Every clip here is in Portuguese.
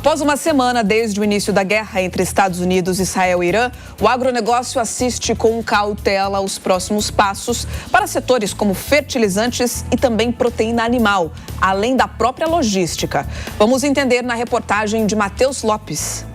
Após uma semana desde o início da guerra entre Estados Unidos, Israel e Irã, o agronegócio assiste com cautela os próximos passos para setores como fertilizantes e também proteína animal, além da própria logística. Vamos entender na reportagem de Matheus Lopes.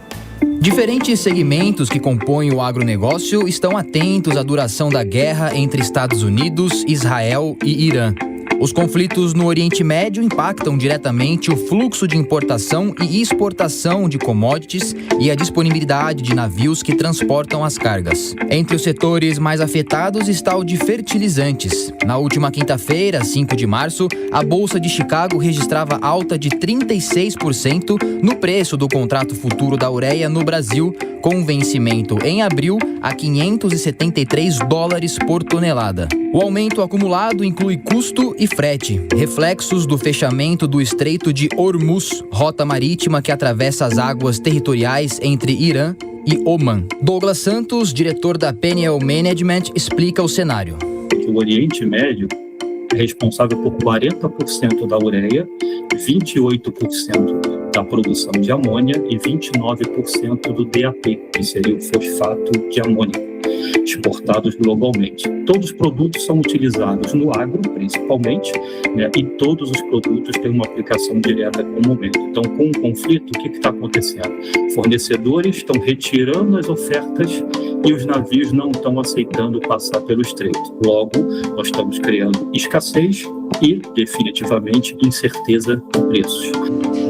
Diferentes segmentos que compõem o agronegócio estão atentos à duração da guerra entre Estados Unidos, Israel e Irã. Os conflitos no Oriente Médio impactam diretamente o fluxo de importação e exportação de commodities e a disponibilidade de navios que transportam as cargas. Entre os setores mais afetados está o de fertilizantes. Na última quinta-feira, 5 de março, a Bolsa de Chicago registrava alta de 36% no preço do contrato futuro da ureia no Brasil, com vencimento em abril a $573 por tonelada. O aumento acumulado inclui custo e frete, reflexos do fechamento do Estreito de Hormuz, rota marítima que atravessa as águas territoriais entre Irã e Omã. Douglas Santos, diretor da Peniel Management, explica o cenário. O Oriente Médio é responsável por 40% da ureia, 28% da produção de amônia e 29% do DAP, que seria o fosfato de amônia, exportados globalmente. Todos os produtos são utilizados no agro, principalmente, né, e todos os produtos têm uma aplicação direta com o momento. Então, com o conflito, o que está acontecendo? Fornecedores estão retirando as ofertas e os navios não estão aceitando passar pelo estreito. Logo, nós estamos criando escassez e, definitivamente, incerteza de preços.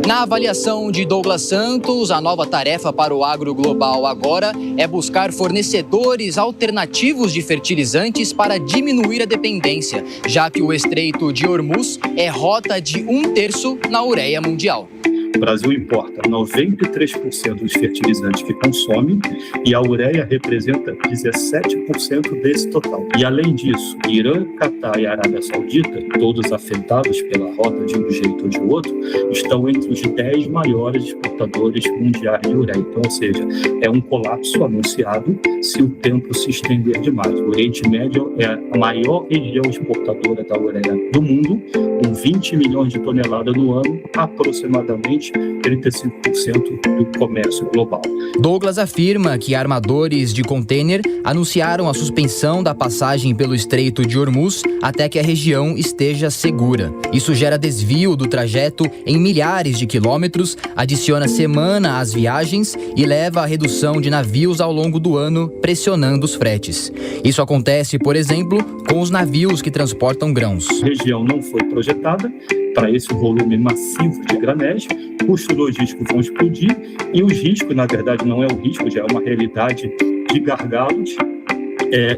Na avaliação de Douglas Santos, a nova tarefa para o agro global agora é buscar fornecedores alternativos de fertilizantes para diminuir a dependência, já que o Estreito de Hormuz é rota de 1/3 na ureia mundial. O Brasil importa 93% dos fertilizantes que consome e a ureia representa 17% desse total. E além disso, Irã, Catar e Arábia Saudita, todos afetados pela rota de um jeito ou de outro, estão entre os 10 maiores exportadores mundiais de ureia. Então, ou seja, é um colapso anunciado se o tempo se estender demais. O Oriente Médio é a maior região exportadora da ureia do mundo, com 20 milhões de toneladas no ano, aproximadamente 35% do comércio global. Douglas afirma que armadores de contêiner anunciaram a suspensão da passagem pelo Estreito de Hormuz até que a região esteja segura. Isso gera desvio do trajeto em milhares de quilômetros, adiciona semana às viagens e leva à redução de navios ao longo do ano, pressionando os fretes. Isso acontece, por exemplo, com os navios que transportam grãos. A região não foi projetada para esse volume massivo de granéis, custos logísticos vão explodir e os riscos, na verdade, não é o risco, já é uma realidade de gargalos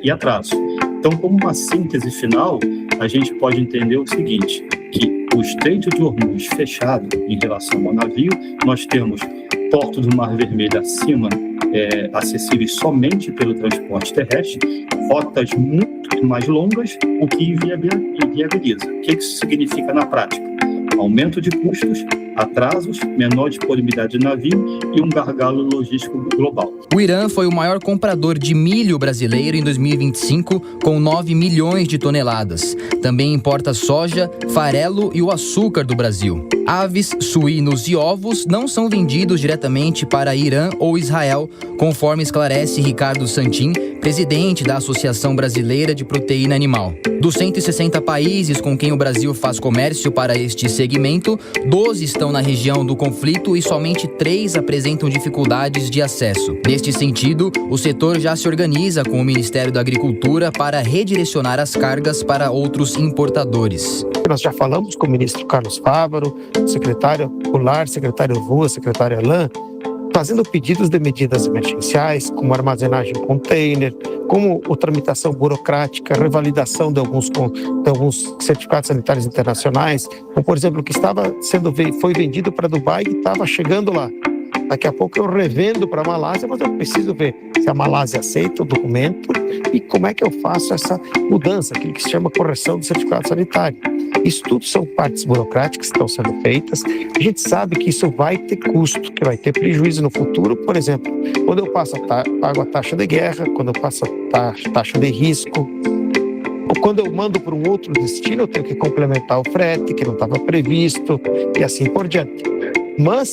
e atraso. Então, como uma síntese final, a gente pode entender o seguinte, que o Estreito de Hormuz fechado em relação ao navio, nós temos portos do Mar Vermelho acima, acessíveis somente pelo transporte terrestre, rotas muito mais longas, o que inviabiliza. O que isso significa na prática? Aumento de custos, atrasos, menor disponibilidade de navio e um gargalo logístico global. O Irã foi o maior comprador de milho brasileiro em 2025, com 9 milhões de toneladas. Também importa soja, farelo e o açúcar do Brasil. Aves, suínos e ovos não são vendidos diretamente para Irã ou Israel, conforme esclarece Ricardo Santin, presidente da Associação Brasileira de Proteína Animal. Dos 160 países com quem o Brasil faz comércio para este segmento, 12 estão na região do conflito e somente 3 apresentam dificuldades de acesso. Neste sentido, o setor já se organiza com o Ministério da Agricultura para redirecionar as cargas para outros importadores. Nós já falamos com o ministro Carlos Fávaro, secretário Goulart, secretário Rua, secretário Alain, fazendo pedidos de medidas emergenciais, como armazenagem em container, como a tramitação burocrática, revalidação de alguns certificados sanitários internacionais, como, por exemplo, o que foi vendido para Dubai e estava chegando lá. Daqui a pouco eu revendo para a Malásia, mas eu preciso ver se a Malásia aceita o documento e como é que eu faço essa mudança, aquilo que se chama correção do certificado sanitário. Isso tudo são partes burocráticas que estão sendo feitas. A gente sabe que isso vai ter custo, que vai ter prejuízo no futuro. Por exemplo, quando eu pago a taxa de guerra, quando eu passo a taxa de risco, ou quando eu mando para um outro destino, eu tenho que complementar o frete, que não estava previsto, e assim por diante. Mas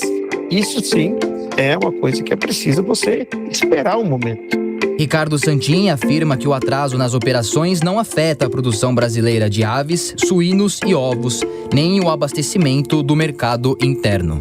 Isso sim é uma coisa que é preciso você esperar um momento. Ricardo Santin afirma que o atraso nas operações não afeta a produção brasileira de aves, suínos e ovos, nem o abastecimento do mercado interno.